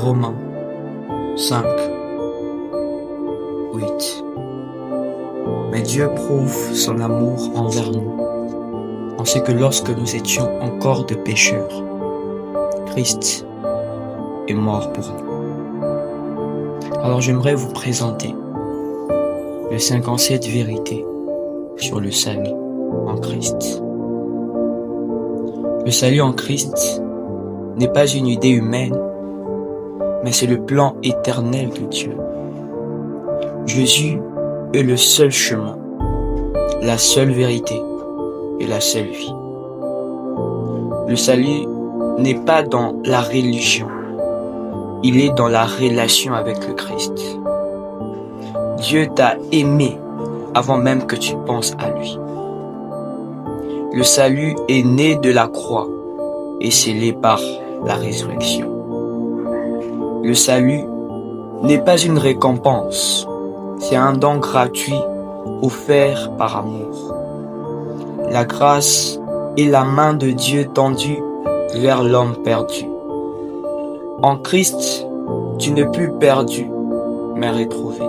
Romains 5, 8. Mais Dieu prouve son amour envers nous, en ce que lorsque nous étions encore de pécheurs, Christ est mort pour nous. Alors j'aimerais vous présenter les 57 vérités sur le salut en Christ. Le salut en Christ n'est pas une idée humaine, mais c'est le plan éternel de Dieu. Jésus est le seul chemin, la seule vérité et la seule vie. Le salut n'est pas dans la religion, il est dans la relation avec le Christ. Dieu t'a aimé avant même que tu penses à lui. Le salut est né de la croix et scellé par la résurrection. Le salut n'est pas une récompense, c'est un don gratuit offert par amour. La grâce est la main de Dieu tendue vers l'homme perdu. En Christ, tu n'es plus perdu, mais retrouvé.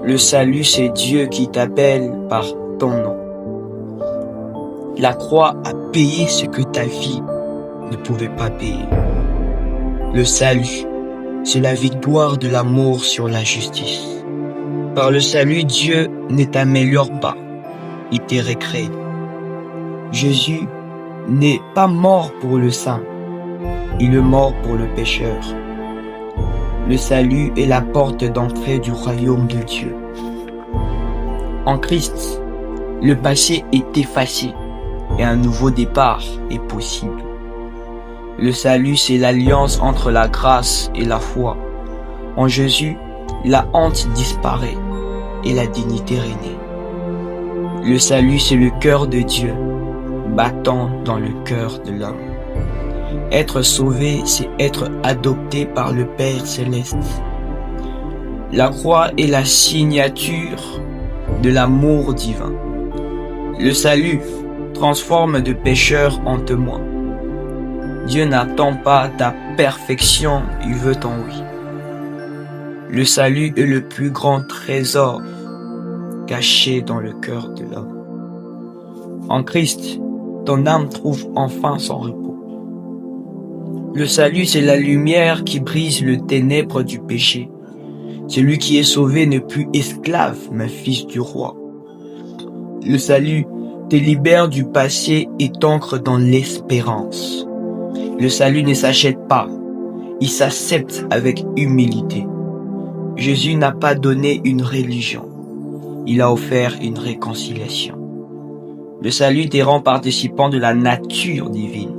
Le salut, c'est Dieu qui t'appelle par ton nom. La croix a payé ce que ta vie ne pouvait pas payer. Le salut, c'est la victoire de l'amour sur la justice. Par le salut, Dieu ne t'améliore pas, il te recrée. Jésus n'est pas mort pour le saint, il est mort pour le pécheur. Le salut est la porte d'entrée du royaume de Dieu. En Christ, le passé est effacé et un nouveau départ est possible. Le salut, c'est l'alliance entre la grâce et la foi. En Jésus, la honte disparaît et la dignité règne. Le salut, c'est le cœur de Dieu, battant dans le cœur de l'homme. Être sauvé, c'est être adopté par le Père céleste. La croix est la signature de l'amour divin. Le salut transforme de pécheurs en témoins. Dieu n'attend pas ta perfection, il veut ton oui. Le salut est le plus grand trésor caché dans le cœur de l'homme. En Christ, ton âme trouve enfin son repos. Le salut, c'est la lumière qui brise le ténèbre du péché. Celui qui est sauvé n'est plus esclave, mais fils du roi. Le salut te libère du passé et t'ancre dans l'espérance. Le salut ne s'achète pas, il s'accepte avec humilité. Jésus n'a pas donné une religion, il a offert une réconciliation. Le salut te rend participant de la nature divine.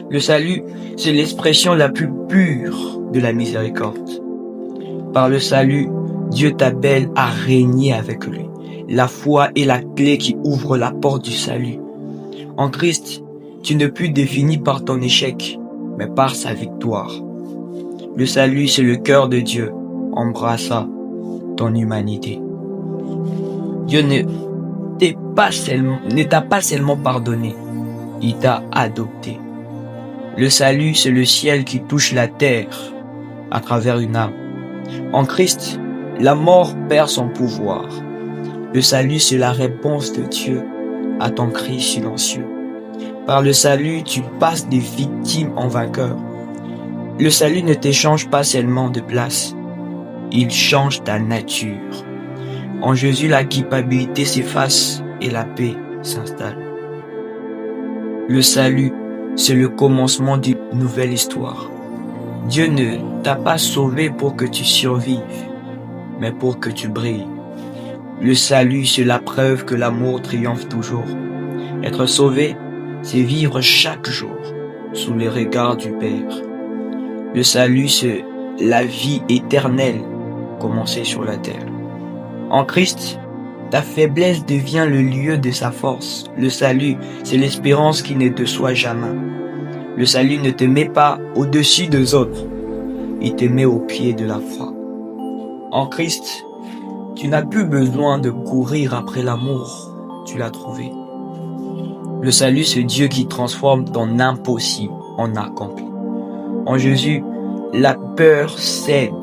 Le salut, c'est l'expression la plus pure de la miséricorde. Par le salut, Dieu t'appelle à régner avec lui. La foi est la clé qui ouvre la porte du salut. En Christ, tu n'es plus défini par ton échec, mais par sa victoire. Le salut, c'est le cœur de Dieu, embrassant ton humanité. Dieu ne t'a pas seulement pardonné, il t'a adopté. Le salut, c'est le ciel qui touche la terre à travers une âme. En Christ, la mort perd son pouvoir. Le salut, c'est la réponse de Dieu à ton cri silencieux. Par le salut, tu passes des victimes en vainqueurs. Le salut ne t'échange pas seulement de place, il change ta nature. En Jésus, la culpabilité s'efface et la paix s'installe. Le salut, c'est le commencement d'une nouvelle histoire. Dieu ne t'a pas sauvé pour que tu survives, mais pour que tu brilles. Le salut, c'est la preuve que l'amour triomphe toujours. Être sauvé, c'est vivre chaque jour sous les regards du Père. Le salut, c'est la vie éternelle commencée sur la terre. En Christ, ta faiblesse devient le lieu de sa force. Le salut, c'est l'espérance qui ne te soit jamais. Le salut ne te met pas au-dessus des autres, il te met au pied de la croix. En Christ, tu n'as plus besoin de courir après l'amour, tu l'as trouvé. Le salut, c'est Dieu qui transforme ton impossible en accompli. En Jésus, la peur cède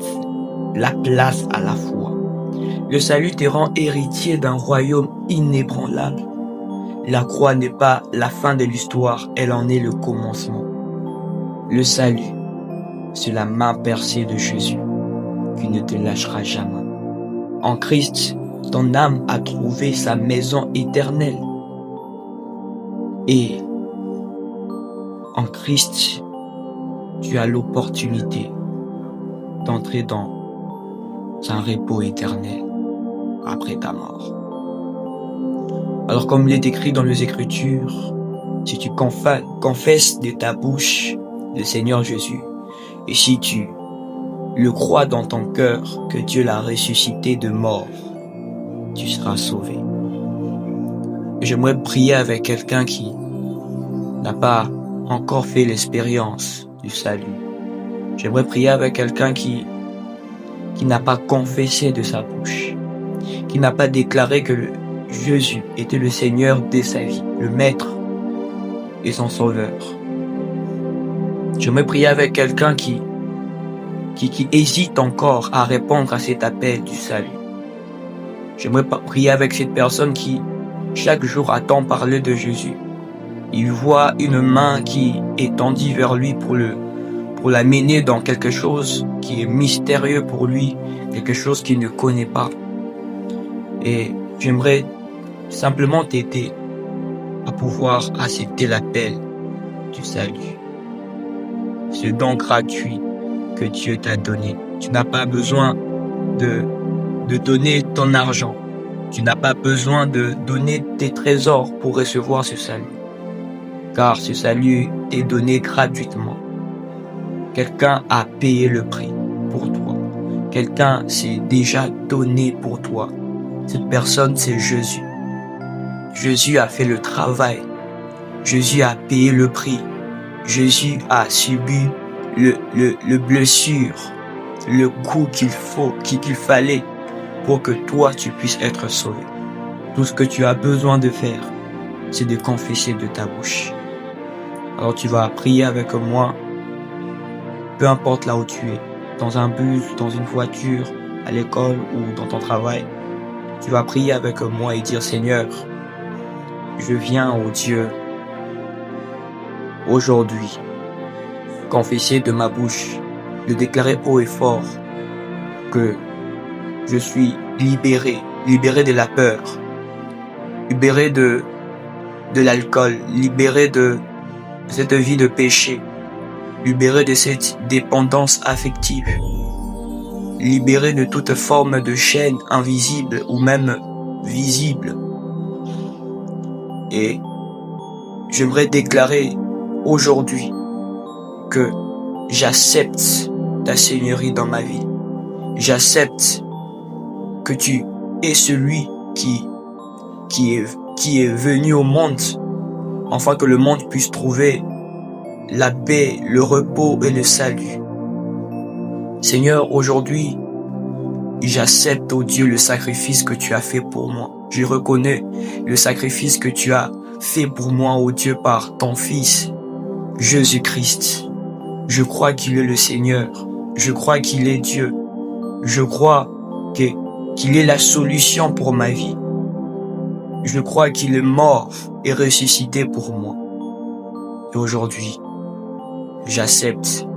la place à la foi. Le salut te rend héritier d'un royaume inébranlable. La croix n'est pas la fin de l'histoire, elle en est le commencement. Le salut, c'est la main percée de Jésus qui ne te lâchera jamais. En Christ, ton âme a trouvé sa maison éternelle. Et en Christ, tu as l'opportunité d'entrer dans un repos éternel après ta mort. Alors comme il est écrit dans les Écritures, si tu confesses de ta bouche le Seigneur Jésus, et si tu le crois dans ton cœur que Dieu l'a ressuscité de mort, tu seras sauvé. J'aimerais prier avec quelqu'un qui n'a pas encore fait l'expérience du salut. J'aimerais prier avec quelqu'un qui n'a pas confessé de sa bouche, qui n'a pas déclaré que Jésus était le Seigneur de sa vie, le Maître et son Sauveur. J'aimerais prier avec quelqu'un qui hésite encore à répondre à cet appel du salut. J'aimerais prier avec cette personne qui, chaque jour, attend parler de Jésus. Il voit une main qui est tendue vers lui pour l'amener dans quelque chose qui est mystérieux pour lui, quelque chose qu'il ne connaît pas. Et j'aimerais simplement t'aider à pouvoir accepter l'appel du salut. Ce don gratuit que Dieu t'a donné. Tu n'as pas besoin de donner ton argent. Tu n'as pas besoin de donner tes trésors pour recevoir ce salut. Car ce salut est donné gratuitement. Quelqu'un a payé le prix pour toi. Quelqu'un s'est déjà donné pour toi. Cette personne, c'est Jésus. Jésus a fait le travail. Jésus a payé le prix. Jésus a subi le blessure, le coup qu'il fallait pour que toi tu puisses être sauvé. Tout ce que tu as besoin de faire, c'est de confesser de ta bouche. Alors tu vas prier avec moi, peu importe là où tu es, dans un bus, dans une voiture, à l'école ou dans ton travail. Tu vas prier avec moi et dire: Seigneur, je viens au Dieu aujourd'hui, confesser de ma bouche, de déclarer haut et fort que je suis libéré de la peur, libéré de l'alcool, libéré de cette vie de péché, libéré de cette dépendance affective, libéré de toute forme de chaîne invisible ou même visible. Et j'aimerais déclarer aujourd'hui que j'accepte ta seigneurie dans ma vie. J'accepte que tu es celui qui est venu au monde afin que le monde puisse trouver la paix, le repos et le salut. Seigneur, aujourd'hui, j'accepte, oh Dieu, le sacrifice que tu as fait pour moi. Je reconnais le sacrifice que tu as fait pour moi, oh Dieu, par ton Fils, Jésus-Christ. Je crois qu'il est le Seigneur. Je crois qu'il est Dieu. Je crois qu'il est la solution pour ma vie. Je crois qu'il est mort et ressuscité pour moi. Et aujourd'hui, j'accepte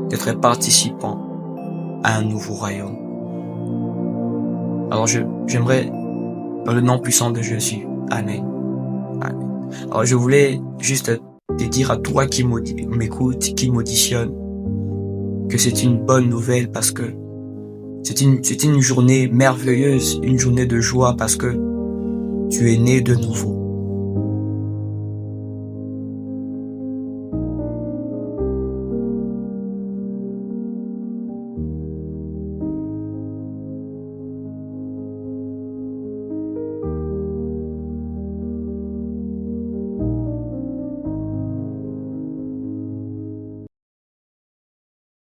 d'être participant à un nouveau royaume. Alors j'aimerais, dans le nom puissant de Jésus, Amen. Amen. Alors je voulais juste te dire à toi qui m'écoute, qui m'auditionne, que c'est une bonne nouvelle parce que c'est une journée merveilleuse, une journée de joie parce que tu es né de nouveau.